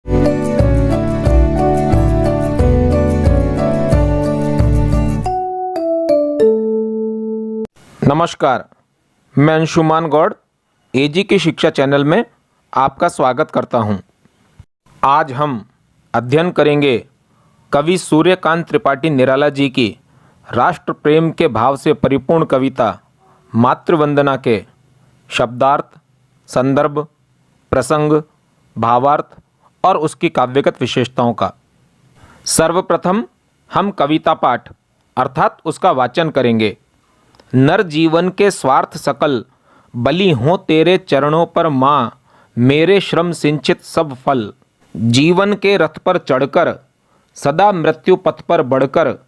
नमस्कार, मैं अंशुमान गौड़ एजी की शिक्षा चैनल में आपका स्वागत करता हूं। आज हम अध्ययन करेंगे कवि सूर्यकांत त्रिपाठी निराला जी की राष्ट्र प्रेम के भाव से परिपूर्ण कविता मातृवंदना के शब्दार्थ, संदर्भ, प्रसंग, भावार्थ और उसकी काव्यगत विशेषताओं का। सर्वप्रथम हम कविता पाठ अर्थात उसका वाचन करेंगे। नर जीवन के स्वार्थ सकल, बलि हों तेरे चरणों पर माँ, मेरे श्रम सिंचित सब फल। जीवन के रथ पर चढ़कर, सदा मृत्यु पथ पर बढ़कर,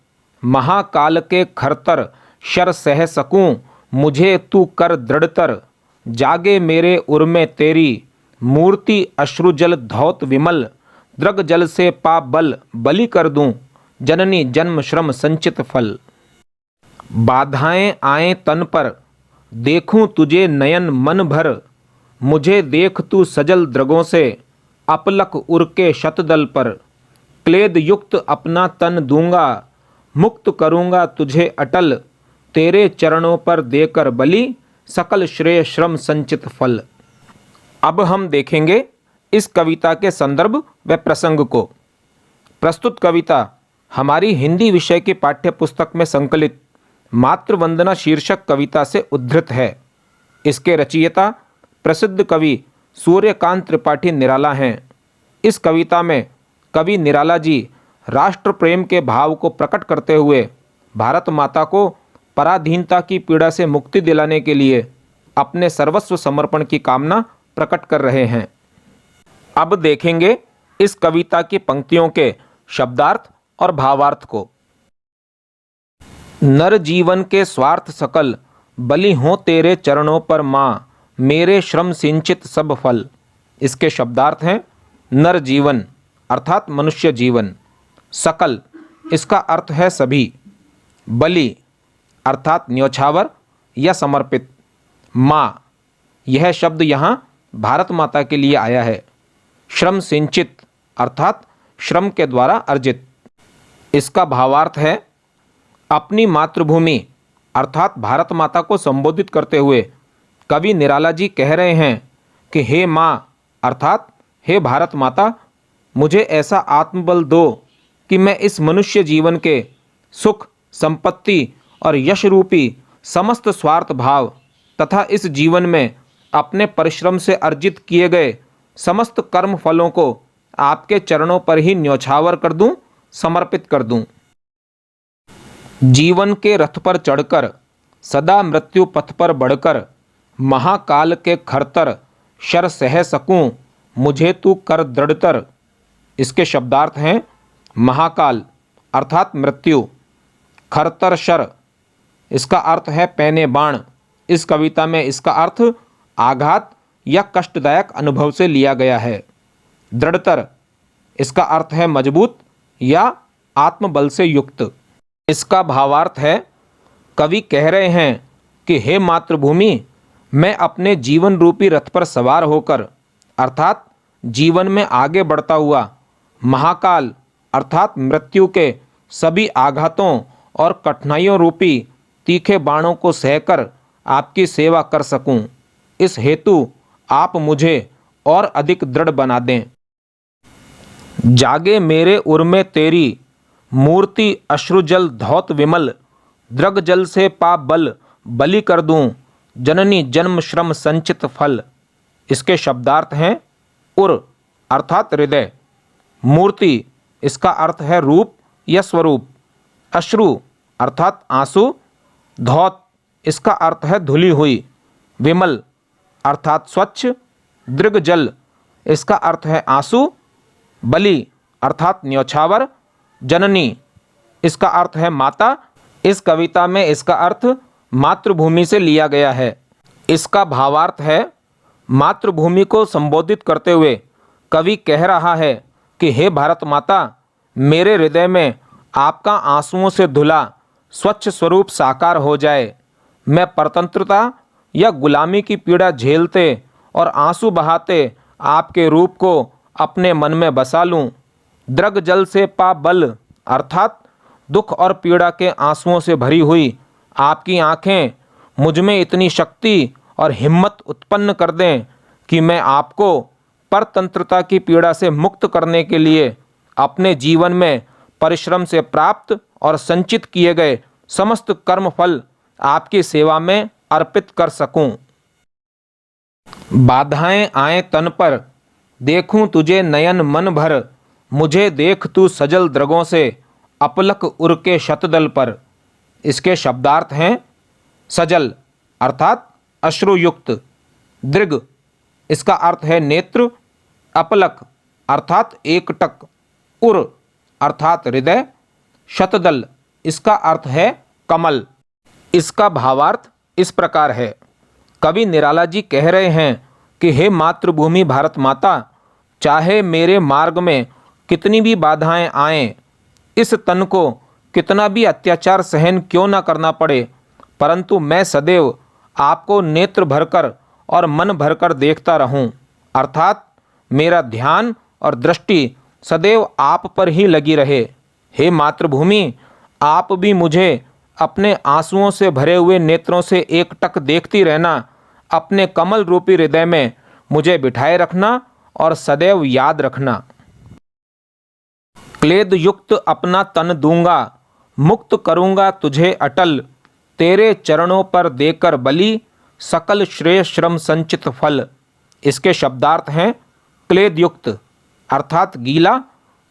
महाकाल के खरतर शर सह सकूं, मुझे तू कर दृढ़तर। जागे मेरे उर में तेरी मूर्ति, अश्रुजल धौत विमल। दृग जल से पा बल, बलि कर दूं, जननी जन्म श्रम संचित फल। बाधाएं आए तन पर, देखूं तुझे नयन मन भर। मुझे देख तू सजल द्रगों से, अपलक उर के शतदल पर। क्लेद युक्त अपना तन दूंगा, मुक्त करूंगा तुझे अटल। तेरे चरणों पर देकर बलि, सकल श्रेय श्रम संचित फल। अब हम देखेंगे इस कविता के संदर्भ व प्रसंग को। प्रस्तुत कविता हमारी हिंदी विषय की पाठ्य पुस्तक में संकलित मातृवंदना शीर्षक कविता से उद्धृत है। इसके रचयिता प्रसिद्ध कवि सूर्यकांत त्रिपाठी निराला हैं। इस कविता में कवि निराला जी राष्ट्र प्रेम के भाव को प्रकट करते हुए भारत माता को पराधीनता की पीड़ा से मुक्ति दिलाने के लिए अपने सर्वस्व समर्पण की कामना प्रकट कर रहे हैं। अब देखेंगे इस कविता की पंक्तियों के शब्दार्थ और भावार्थ को। नर जीवन के स्वार्थ सकल, बलि हों तेरे चरणों पर माँ, मेरे श्रम सिंचित सब फल। इसके शब्दार्थ हैं नर जीवन अर्थात मनुष्य जीवन, सकल इसका अर्थ है सभी, बलि अर्थात न्योछावर या समर्पित, माँ यह शब्द यहाँ भारत माता के लिए आया है। श्रम सिंचित अर्थात श्रम के द्वारा अर्जित। इसका भावार्थ है अपनी मातृभूमि अर्थात भारत माता को संबोधित करते हुए कवि निराला जी कह रहे हैं कि हे माँ अर्थात हे भारत माता, मुझे ऐसा आत्मबल दो कि मैं इस मनुष्य जीवन के सुख, संपत्ति और यश रूपी समस्त स्वार्थ भाव तथा इस जीवन में अपने परिश्रम से अर्जित किए गए समस्त कर्म फलों को आपके चरणों पर ही न्योछावर कर दूं, समर्पित कर दूं। जीवन के रथ पर चढ़कर, सदा मृत्यु पथ पर बढ़कर, महाकाल के खरतर शर सह सकूं, मुझे तू कर दृढ़तर। इसके शब्दार्थ हैं महाकाल अर्थात मृत्यु, खरतर शर इसका अर्थ है पैने बाण। इस कविता में इसका अर्थ आघात या कष्टदायक अनुभव से लिया गया है। दृढ़तर इसका अर्थ है मजबूत या आत्मबल से युक्त। इसका भावार्थ है कवि कह रहे हैं कि हे मातृभूमि, मैं अपने जीवन रूपी रथ पर सवार होकर अर्थात जीवन में आगे बढ़ता हुआ महाकाल अर्थात मृत्यु के सभी आघातों और कठिनाइयों रूपी तीखे बाणों को सहकर आपकी सेवा कर सकूं। इस हेतु आप मुझे और अधिक दृढ़ बना दें। जागे मेरे उर में तेरी मूर्ति, अश्रुजल धौत विमल। दृग जल से पा बल, बलि कर दूं, जननी जन्म श्रम संचित फल। इसके शब्दार्थ हैं उर अर्थात हृदय, मूर्ति इसका अर्थ है रूप या स्वरूप, अश्रु अर्थात आंसू, धौत इसका अर्थ है धुली हुई, विमल अर्थात स्वच्छ, दृग जल इसका अर्थ है आंसू, बलि अर्थात न्योछावर, जननी इसका अर्थ है माता। इस कविता में इसका अर्थ मातृभूमि से लिया गया है। इसका भावार्थ है मातृभूमि को संबोधित करते हुए कवि कह रहा है कि हे भारत माता, मेरे हृदय में आपका आंसुओं से धुला स्वच्छ स्वरूप साकार हो जाए। मैं परतंत्रता या गुलामी की पीड़ा झेलते और आंसू बहाते आपके रूप को अपने मन में बसा लूं। द्रग जल से पा बल, अर्थात दुख और पीड़ा के आंसुओं से भरी हुई आपकी आंखें मुझ में इतनी शक्ति और हिम्मत उत्पन्न कर दें कि मैं आपको परतंत्रता की पीड़ा से मुक्त करने के लिए अपने जीवन में परिश्रम से प्राप्त और संचित किए गए समस्त कर्म फल आपकी सेवा में अर्पित कर सकूं। बाधाएं आए तन पर, देखूं तुझे नयन मन भर, मुझे देख तू सजल द्रगों से, अपलक उर के शतदल पर। इसके शब्दार्थ हैं सजल अर्थात अश्रुयुक्त, दृग इसका अर्थ है नेत्र, अपलक अर्थात एकटक, उर अर्थात हृदय, शतदल इसका अर्थ है कमल। इसका भावार्थ इस प्रकार है। कवि निराला जी कह रहे हैं कि हे मातृभूमि भारत माता, चाहे मेरे मार्ग में कितनी भी बाधाएं आएं, इस तन को कितना भी अत्याचार सहन क्यों न करना पड़े, परंतु मैं सदैव आपको नेत्र भरकर और मन भरकर देखता रहूं, अर्थात मेरा ध्यान और दृष्टि सदैव आप पर ही लगी रहे। हे मातृभूमि, आप भी मुझे अपने आंसुओं से भरे हुए नेत्रों से एकटक देखती रहना, अपने कमल रूपी हृदय में मुझे बिठाए रखना और सदैव याद रखना। क्लेद युक्त अपना तन दूंगा, मुक्त करूंगा तुझे अटल, तेरे चरणों पर देकर बलि, सकल श्रेय श्रम संचित फल। इसके शब्दार्थ हैं क्लेद युक्त अर्थात गीला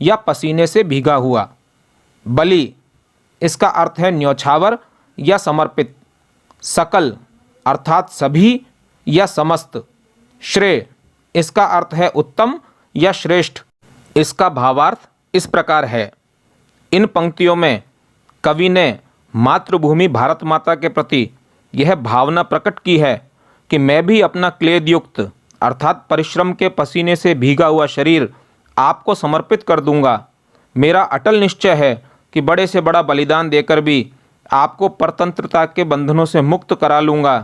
या पसीने से भीगा हुआ, बलि इसका अर्थ है न्यौछावर या समर्पित, सकल अर्थात सभी या समस्त, श्रेय इसका अर्थ है उत्तम या श्रेष्ठ। इसका भावार्थ इस प्रकार है। इन पंक्तियों में कवि ने मातृभूमि भारत माता के प्रति यह भावना प्रकट की है कि मैं भी अपना क्लेद युक्त अर्थात परिश्रम के पसीने से भीगा हुआ शरीर आपको समर्पित कर दूंगा। मेरा अटल निश्चय है कि बड़े से बड़ा बलिदान देकर भी आपको परतंत्रता के बंधनों से मुक्त करा लूँगा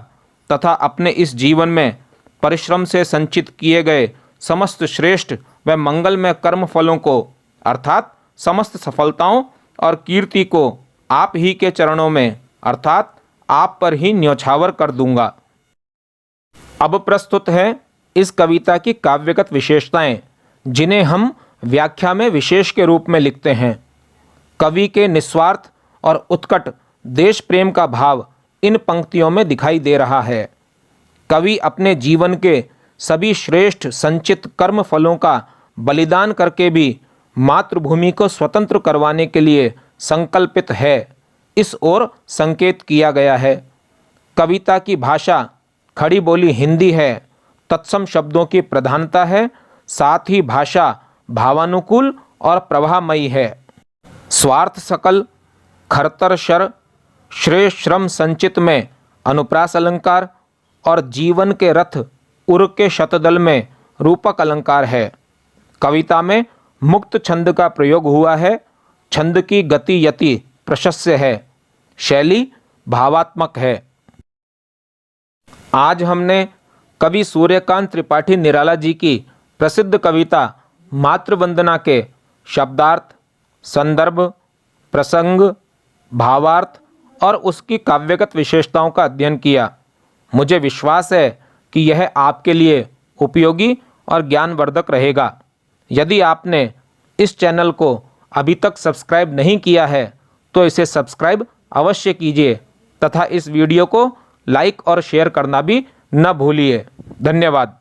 तथा अपने इस जीवन में परिश्रम से संचित किए गए समस्त श्रेष्ठ व मंगलमय कर्म फलों को अर्थात समस्त सफलताओं और कीर्ति को आप ही के चरणों में अर्थात आप पर ही न्यौछावर कर दूंगा। अब प्रस्तुत है इस कविता की काव्यगत विशेषताएं, जिन्हें हम व्याख्या में विशेष के रूप में लिखते हैं। कवि के निस्वार्थ और उत्कट देश प्रेम का भाव इन पंक्तियों में दिखाई दे रहा है। कवि अपने जीवन के सभी श्रेष्ठ संचित कर्म फलों का बलिदान करके भी मातृभूमि को स्वतंत्र करवाने के लिए संकल्पित है, इस ओर संकेत किया गया है। कविता की भाषा खड़ी बोली हिंदी है, तत्सम शब्दों की प्रधानता है, साथ ही भाषा भावानुकूल और प्रवाहमयी है। स्वार्थ सकल, खरतर शर, श्रेय श्रम संचित में अनुप्रास अलंकार और जीवन के रथ उर के शतदल में रूपक अलंकार है। कविता में मुक्त छंद का प्रयोग हुआ है। छंद की गति यति प्रशस्य है, शैली भावात्मक है। आज हमने कवि सूर्यकांत त्रिपाठी निराला जी की प्रसिद्ध कविता मातृवंदना के शब्दार्थ, संदर्भ, प्रसंग, भावार्थ और उसकी काव्यगत विशेषताओं का अध्ययन किया। मुझे विश्वास है कि यह आपके लिए उपयोगी और ज्ञानवर्धक रहेगा। यदि आपने इस चैनल को अभी तक सब्सक्राइब नहीं किया है तो इसे सब्सक्राइब अवश्य कीजिए तथा इस वीडियो को लाइक और शेयर करना भी न भूलिए। धन्यवाद।